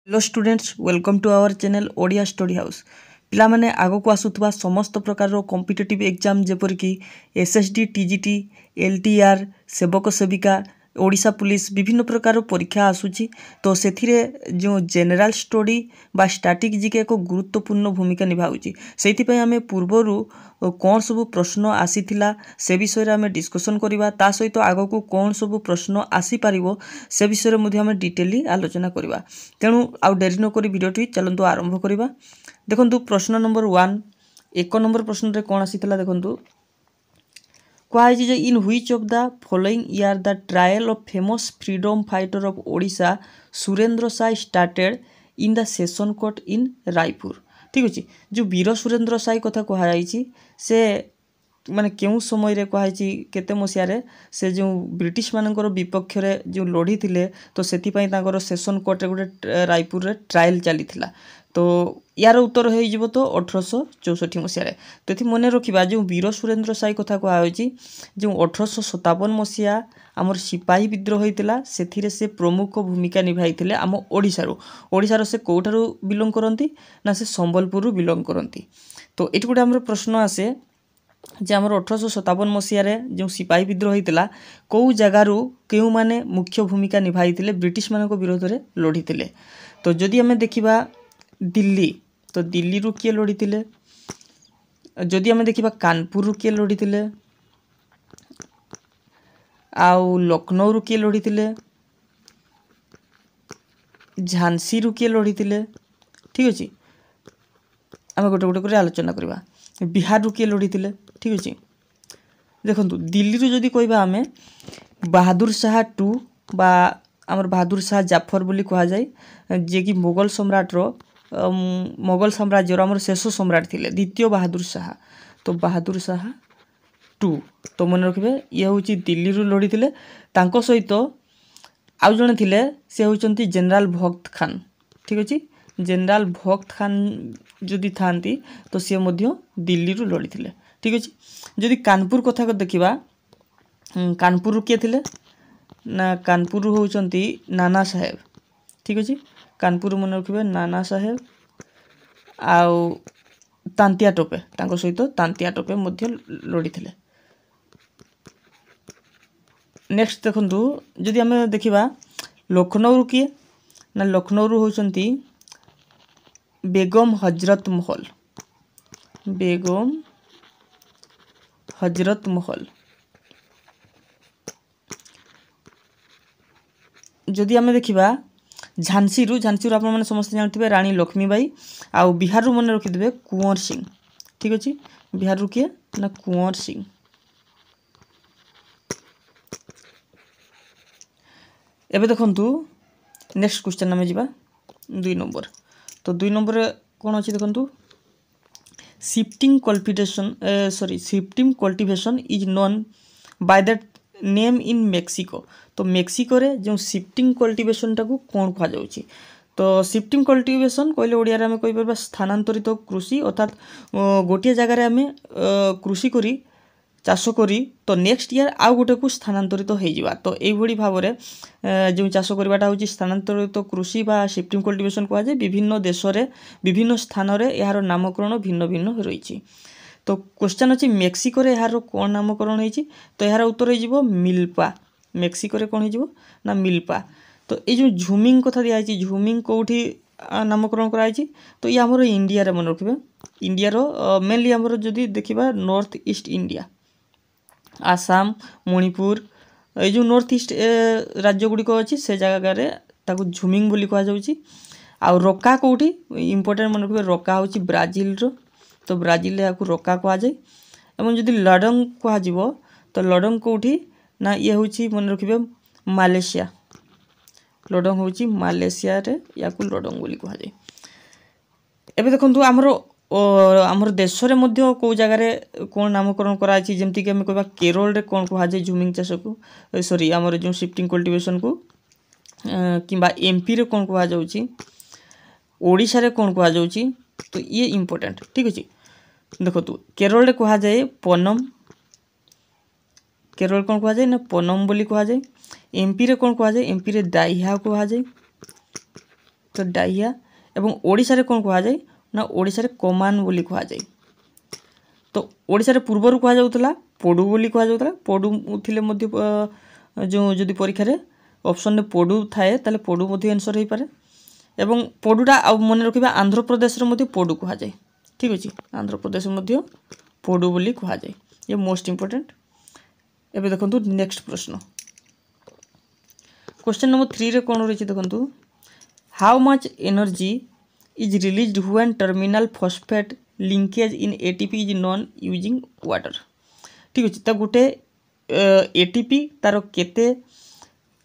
Hello students welcome to our channel Odia study house पिलामाने आगक आसुवा समस्त प्रकार कॉम्पिटिटिव एग्जाम जेपरिक एसएसडी टीजीटी एलटीआर सेवक सेविका ओडिशा पुलिस विभिन्न प्रकार परीक्षा आसूची तो से जो जनरल स्टडी बा स्टैटिक जीके एक गुरुत्वपूर्ण भूमिका निभाऊँगी से आम पूर्वर कौन सब प्रश्न आसीथिला से विषय में आम डिस्कसन करवा ता सहित आगक कौन सब प्रश्न आसीपर से विषय में आम डिटेली आलोचना करवा तेणु आउ डेरी नक भिडटी चलतु आरंभ करवा। देखु प्रश्न नंबर 1 एक नंबर प्रश्न रे कौन आसीथिला देखु कहुई जे in which of the following year the trial of famous freedom fighter of Odisha Surendra Sai started in the session court in Raipur. ठीक अच्छे जो वीर सुरेंद्र साय कथा कहुई से माने क्यों समय रे कहुई केते मसीह से जो ब्रिटिश मानकर विपक्ष रे जो लड़ी थिले तो सेथिपाई तांकर सेशन कोर्ट रे गोटे रायपुर रे ट्रायल चली तो यार उत्तर हो तो 1864 मसीह तो ये मन रखा जो वीर सुरेंद्र साय कथा कहुई जो 1857 मसीहा आमर सिपाही विद्रोह होता से प्रमुख भूमिका निभाई आम ओडिशार से कौटारू बिलंग करती ना से संबलपुर बिलंग करती। तो ये गोटे आम प्रश्न आसे जे आमर 1857 मसीह जो सिपाही विद्रोह होता कौ जगार क्यों माने मुख्य भूमिका निभाई ब्रिटिश मान विरोध में लड़ी थे। तो जदि आम देखा दिल्ली तो दिल्ली रू किए लड़ी थे, जदि आम देखा कानपुर रू किए लड़ी थे, आउ लखनऊ रू किए लड़ी थे, झांसी रू किए लड़ी थे। ठीक अच्छे आम गोटे गोटे कर आलोचना करवा। बिहार रू किए लड़ी थे। ठीक अच्छे देखो दिल्ली रू जदि कहबा आम बहादुर शाह टू बा आमर बहादुर शाह जाफर बोली कह जाए जे कि मुगल सम्राट मुगल साम्राज्यर आमर शेष सम्राट थे द्वितीय बहादुर शाह। तो बहादुर शाह टू तो मन रखिए ये हूँ दिल्ली रू लड़ी थे सहित आउ जड़े थे सी हूँ जनरल भक्त खान। ठीक अच्छे जनरल भक्त खान जदि था तो सी दिल्ली रू लड़ी थे। ठीक अच्छे जदि कानपुर कथा देखा कानपुर किए थे ना कानपुर होउचंती नाना साहेब। ठीक अच्छे कानपुर मन रखिए नाना साहेब आउ तांतिया टोपे सहित तांतिया टोपे लड़ी थे। नेक्स्ट देखु जदि आम देखा लखनऊ किए ना लखनऊ होउचंती बेगम हजरत महल। बेगम हजरत महल जदि आम देखा झांसी रू आप समस्त जानते रानी लक्ष्मीबाई आउ बिहार रू मन रखिथे कुंवर सिंह। ठीक अच्छे बिहार रू किए ना कुंवर सिंह। एबे देखंतु नेक्स्ट क्वेश्चन आम जा 2 नंबर। तो 2 नंबर कौन अच्छी देखंतु shifting cultivation is known by that name in Mexico. तो मेक्सिको रे जो शिफ्टिंग कल्टिवेशन टाको कौन कह जाउची तो शिफ्टिंग कल्टिवेशन कहले ओडिया रे आमे कहि परबा स्थानांतरित कृषि अर्थात गोटे जगह आम कृषि करी चाष करी तो नेक्स्ट ईयर आउ गोटे को स्थानांतरित हो जावा। तो यही भाव में जो चाष करवाटा हूँ स्थानांतरित कृषि बा शिफ्टिंग कल्टिवेशन कह जाए विभिन्न देश में विभिन्न स्थान में यार नामकरण भिन्न भिन्न रही। तो क्वेश्चन अच्छी मेक्सिको रे यार कौन नामकरण होती तो यार उत्तर हो मिल्पा। मेक्सिको रे कौन हो ना मिल्पा। तो ये जो झुमिंग कथा दिखाई झुमिंग कौटी नामकरण कराई तो ये आमर इंडिया रे मन रखिए इंडिया मेनली आमर जदि देखा north east India Assam Manipur ये जो नॉर्थ ईस्ट राज्य गुड़िक अच्छी से जगह झुमिंग बोली कह जाउची। आ रका कौटी इंपोर्टेंट मन रखिए रका हूँ ब्राजिल रो तो ब्राजिल या रका कह जाए एवं जदि लडंग कह तो लडंग कौटी ना ये हूँ मन रखिए मालेशिया। लडंग हूँ मालेशिया रे या लडंग बोली कह जाए। एबे देखंतु आमर देश में कौ जगह कौन नामकरण कराई जमती कि आम कह केरल रे कौन कह जाए झुमिंग चाष को सॉरी आमर जो शिफ्टिंग कल्टिवेशन को किंबा एमपी रे कौन कह जाउची ओडिशा रे कौन कह जाउची तो ये इम्पोर्टेंट। ठीक अच्छे देखो केरल रे कह जाए पनम। केरल कौन कह जाए ना पनम बोली कह जाए। एमपी रे कौन कह जाए एमपी रे दाइहा कह जाए। तो डाहिया एवं ओडिशा रे कोन कहा जाय ना ओडिशा रे कमान बोली कहा जाय। तो ओडिशा रे पूर्वरु कहा जाउतला पोडु बोली कहा जाउतला पोडु थिले मध्य जो जदि परीक्षा रे ऑप्शन रे पोडु थाए ताले पोडु मध्य आंसर होई पारे एवं पोडुटा आ मन रखिबा आंध्र प्रदेश रे मध्य पोडु कहा जाय। ठीक अछि आंध्र प्रदेश मध्य पोडु बोली कहा जाय ये मोस्ट इंपोर्टेंट। एबे देखंतु नेक्स्ट प्रश्न क्वेश्चन नंबर 3 रे कोन रहिछि देखंतु how much energy is released when terminal phosphate linkage in ATP is non using water. ठीक अछि त गुटे एटीपी तार केते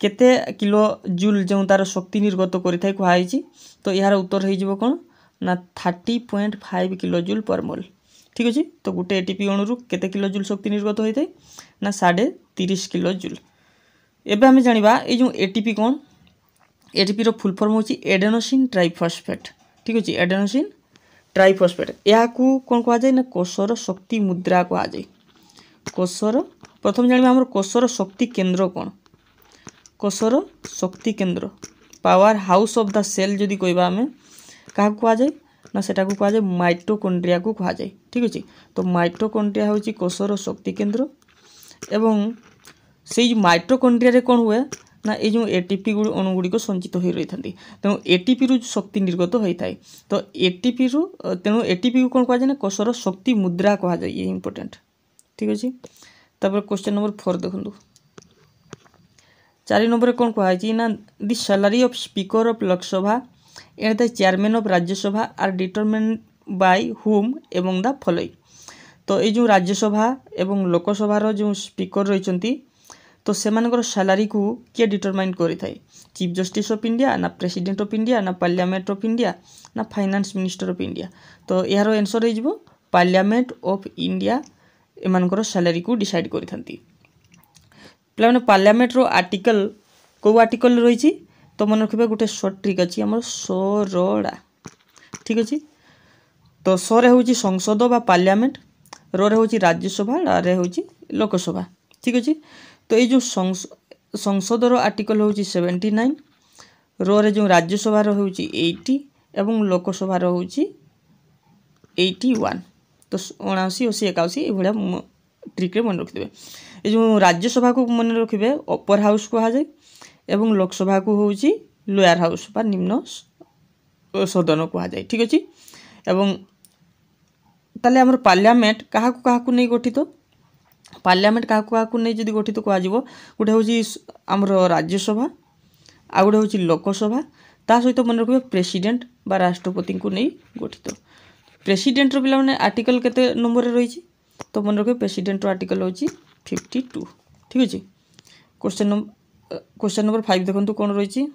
केते किलो जूल जो तार शक्ति निर्गत करिथाय कुहाइछि तो यार उत्तर होई जिवो कोन ना 30.5 किलो जूल पर मोल। ठीक अछि तो गुटे एटीपी अणुरु केते किलो जूल शक्ति निर्गत होइथाय ना 30.5 किलो जूल। एबे हमें जानिबा ए जो एटीपी कोन एटीपी रो फुल फॉर्म होछि एडेनोसिन ट्राइफॉस्फेट। ठीक अछि एडेनोसिन ट्राइफॉस्फेट याकू कोन कहा जाय ना कोषर शक्ति मुद्रा कहा जाय। कोषर प्रथम जानिबा हमर कोषर शक्ति केंद्र कोन कोषर शक्ति केंद्र power house of the cell जदि कहबा हमें का कहा जाय ना सेटा को कहा जाय माइटोकॉन्ड्रिया को कहा जाय। ठीक अछि तो माइटोकॉन्ड्रिया होछि कोषर शक्ति केंद्र एवं सेई माइटोकॉन्ड्रिया रे कोन हुए ना ए जो एटीपी अणु गुडी को संचित होई रही थांती तेणु एटीपी रु शक्ति निर्गत होई थाए तो एटीपी रु तेणु एटीपी को कोन कहा जाय ना कोषर शक्ति मुद्रा कहा जाय ये इंपोर्टेंट। ठीक अछि तब क्वेश्चन नंबर 4 देखंतु 4 नंबर कोन कहा जाय ना the salary of speaker of Lok Sabha and the chairman of Rajya Sabha are determined by whom एवं द फॉलोइंग। तो ये जो राज्यसभा एवं लोकसभा रो जो स्पीकर रहिचंती तो सेमानकर सैलरी को किए डिटरमाइन करि थाए चीफ जस्टिस ऑफ इंडिया ना प्रेसिडेंट ऑफ इंडिया ना पार्लियामेंट ऑफ इंडिया ना फाइनेंस मिनिस्टर ऑफ इंडिया। तो यार आंसर हो जिवो पार्लियामेंट ऑफ इंडिया एमानकर सैलरी को डिसाइड करि थांती। प्लान पार्लियामेंट रो आर्टिकल को आर्टिकल रहिछि तो मन रखबे गुटे शॉर्ट ट्रिक अछि हमर सोरडा। ठीक अछि तो सोरे होछि संसद बा पार्लियामेंट रो रे होछि राज्यसभा आ रे होछि लोकसभा। ठीक अछि तो ये जो संसद रो आर्टिकल होछि 79 रो रे जो राज्यसभा रो होछि 80 एवं लोकसभा रो होछि 81 तो 79 80 81 ए भलिया ट्रिक रे मन रखि देबे। ये जो राज्यसभा को मन रखिबे अपर हाउस कहा जाय एवं लोकसभा को होछि लोअर हाउस बा निम्न सदन कहा जाय। ठीक अछि एवं ताले हमर पार्लियामेंट काहा को नै गठित पार्लियामेंट काहा को नै जदि गठित कहा जिवो गुटे होछि हमर राज्यसभा आ गुटे होछि लोकसभा ता सहित मन रखबे प्रेसिडेंट बा राष्ट्रपति को नै गठित। प्रेसिडेंट रो पिला माने आर्टिकल केते नंबर रे रहिछि तो मन रखबे प्रेसिडेंट रो आर्टिकल होछि 52। ठीक अछि क्वेश्चन नंबर 5 देखंतु कोन रहिछि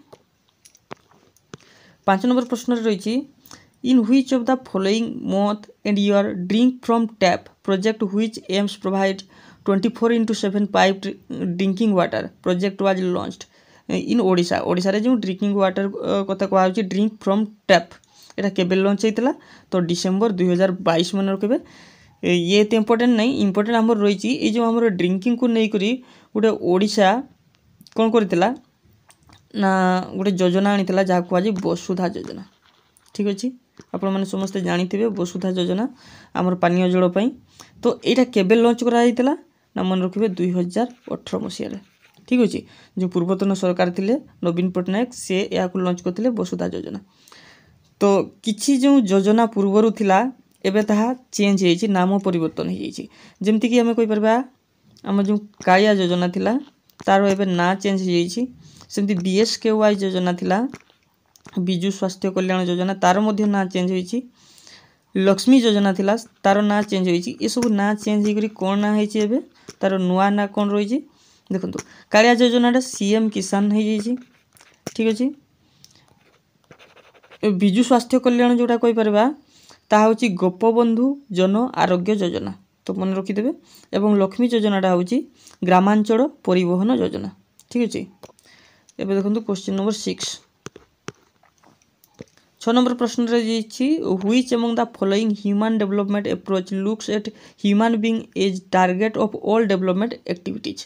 5 नंबर प्रश्न रे रहिछि in which of the following month and year drink from tap project which aims provide 24/7 piped drinking water project was launched in Odisha। Odisha रे जो ड्रिंकिंग वाटर कथा कहा होछि ड्रिंक फ्रॉम टैप एटा केबे लॉन्च हेतला तो डिसेंबर 2022 मन रखबे ये ते इंपोर्टेंट नहीं इंपोर्टेंट हमर रहिछि ए जो हमर ड्रिंकिंग को नै करी गुटे ओडिशा कोन करथिला ना गुटे योजना आनिथिला जा को आज वसुधा योजना। ठीक अछि आपण माने समस्त जानिथिबे वसुधा योजना हमर पानीय जल पई तो एटा केबे लॉन्च करा हितला ना मन रखिबे 2018 मसिया रे। ठीक अछि जो पूर्वतन सरकार थिले नवीन पटनायक से या को लॉन्च करथिले वसुधा योजना। तो किछि जो योजना पूर्वरु थिला एबे ताहा चेंज हेछि नाम परिवर्तन हेछि जेमति कि हमें कोइ परबा हम जो काया योजना थिला तारो एबे ना चेंज हेछि सेमति बीएसकेवाई योजना थिला बिजु स्वास्थ्य कल्याण योजना तार मध्य ना चेंज होइछि लक्ष्मी योजना थिला तार ना चेंज होइछि ए सब ना चेंज हेकरी कोन ना हेछि एबे तार नुआ ना कोन रहिछि देखंतु कालिया योजनाटा सीएम किसान हे जाइछि। ठीक अछि बिजु स्वास्थ्य कल्याण जोटा कहि परबा ता होछि गोपबंधु जन आरोग्य योजना तो मन रखि देबे एवं लक्ष्मी योजनाटा होछि ग्रामांचल परिवहन योजना। ठीक अछि एबे देखंतु क्वेश्चन नंबर 6 6 नंबर प्रश्न रे जेछि which among the following human development approach looks at human being as target of all development activities.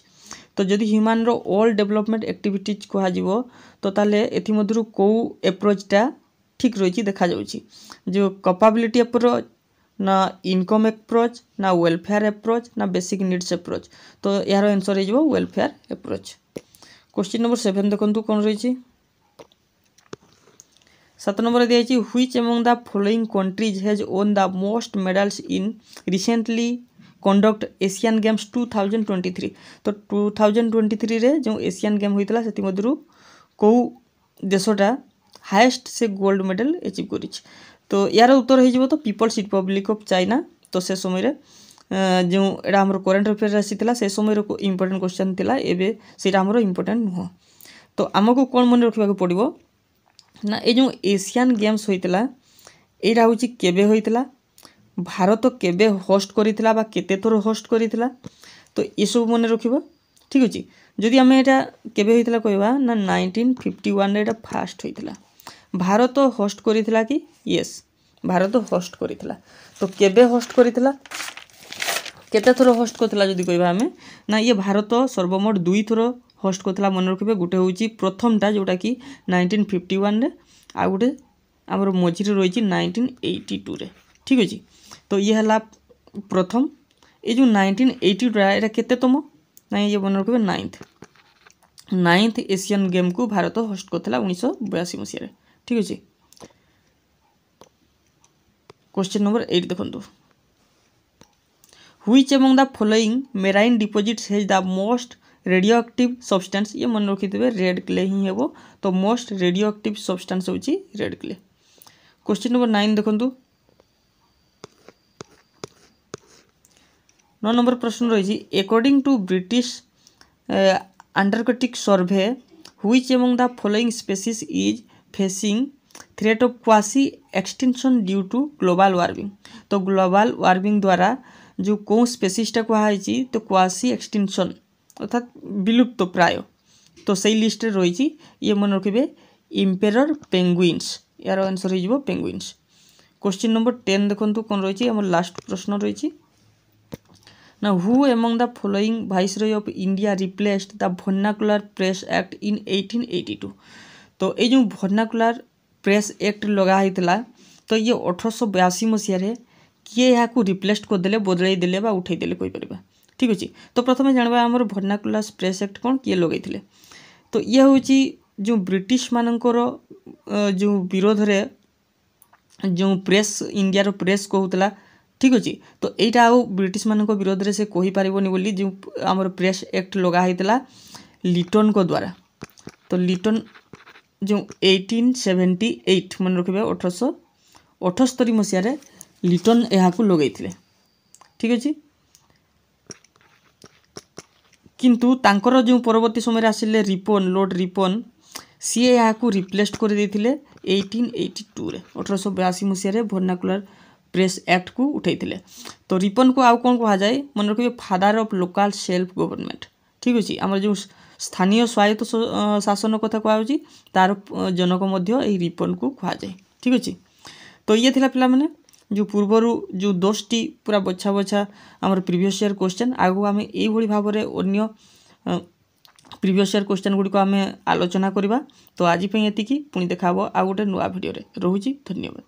तो तो जदि ह्यूमान रो ऑल डेवलपमेंट एक्टिविटीज कह तो ताले एथि मधुरु को एप्रोचटा ठीक रही देखा जाउछि जो कैपेबिलिटी अप्रोच ना इनकम अप्रोच ना वेलफेयर अप्रोच ना बेसिक नीड्स अप्रोच तो यार आंसर हो जाबो वेलफेयर अप्रोच। क्वेश्चन नंबर 7 देखंतु कोन रही 7 नंबर दिया which among the following countries has own the most medals in recently conduct Asian games 2023 तो 2023 रे जो एशियन गेम होइतला सेति मधुरु को देशटा हाईएस्ट से गोल्ड मेडल अचीव करिछ तो यार उत्तर हो तो पीपल्स रिपब्लिक ऑफ चाइना तो से समय रे जो एडा हमर करंट अफेयर आसीतला से समय रो इंपोर्टेंट क्वेश्चन थिला एबे सेटा हमर इंपोर्टेंट नुह तो हमको कोन मन रखिबा पड़िबो ना ए जो एशियन गेम्स होइतला एटा होची केबे होइतला भारत केबे होस्ट करितला बा केते थोर होस्ट करितला तो ये सब मन रखिबो ठीक अछि जदि हमें एटा केबे होइतला कहबा ना 1951 रे एटा फास्ट होइतला भारत होस्ट करितला कि यस भारत होस्ट करितला तो केबे होस्ट करितला केते थोर होस्ट करतला जदि कहबा हमें ना ये भारत सर्वमोट 2 थोर होस्ट करतला मन रखिबे गुटे होची प्रथमटा जोटा कि 1951 रे आ गुटे हमर मझी रे रहिची 1982 रे ठीक अछि तो ये हला प्रथम ये जो 1982 एटा केतेतम ना ये मन रखिबे 9th एशियन गेम को भारत होस्ट करतला 1982 मसिया रे ठीक अछि। क्वेश्चन नंबर 8 देखंतु which among the following marine deposits has the most radioactive substance ये मन रखिथिबे रेड क्ले ही हेबो तो मोस्ट रेडियोएक्टिव सब्सटेंस होची रेड क्ले। क्वेश्चन नंबर 9 देखंतु 9 नंबर प्रश्न रही according to British Antarctic survey which among the following species is facing threat of quasi extinction due to global warming तो ग्लोबल वार्मिंग द्वारा जो कौ स्पीशीजटा कहुई तो क्वासी एक्सटिंक्शन अर्थात विलुप्त प्राय तो सही लिस्ट रही ये मन रखिए इम्पेरर पेंगुइन्स यार आंसर हो पेंगुइन्स। क्वेश्चन नंबर 10 देखंतु कौन रही आम लास्ट प्रश्न रही ना who among the following viceroy of India replaced the vernacular press act in 1882 तो ये जो वर्नाकुलर प्रेस एक्ट लगा होता तो ये 1882 मसीह किए यहाँ रिप्लेस करदे बदल देले उठे देले कहीपर ठीक अच्छे तो प्रथम जानवा आमर वर्नाकुलर प्रेस एक्ट कौन किए लगे तो ये हूँ जो ब्रिटिश मानकर जो विरोध रे जो प्रेस इंडिया रो प्रेस कहूला ठीक अच्छे तो यहाँ आउ ब्रिटिश मान विरोध में से कही पारबनी बोली जो आमर प्रेस एक्ट लगा होता लिटन को द्वारा तो लिटन जो 1878 मन रखिए 1878 मसीह लिटन यहाँ लगे ठीक अच्छे किंतु तांकर जो परवर्ती समय आसिले रिपन लॉर्ड रिपन सी यहाँ रिप्लेस कर 1882 रे 1882 मसीह वर्नाकुलर प्रेस एक्ट को उठाई तो रिपन को आउ कौन कह जाए मन रखिए father of local self government ठीक अच्छे आम जो स्थानीय स्वायत्त शासन कथा कहुच्छी तार जनक यही रिपन को कह जाए ठीक अच्छे तो ये थिला पिला माने जो पूर्वर जो 10टी पूरा बछा बछा आमर प्रीवियस ईयर क्वेश्चन आगु आम ये भाव में अन्य प्रीवियस ईयर क्वेश्चन गुड़ी आम आलोचना करवा तो आज एति पुणी देखा आ गोटे नुआ भिडियो रोची धन्यवाद।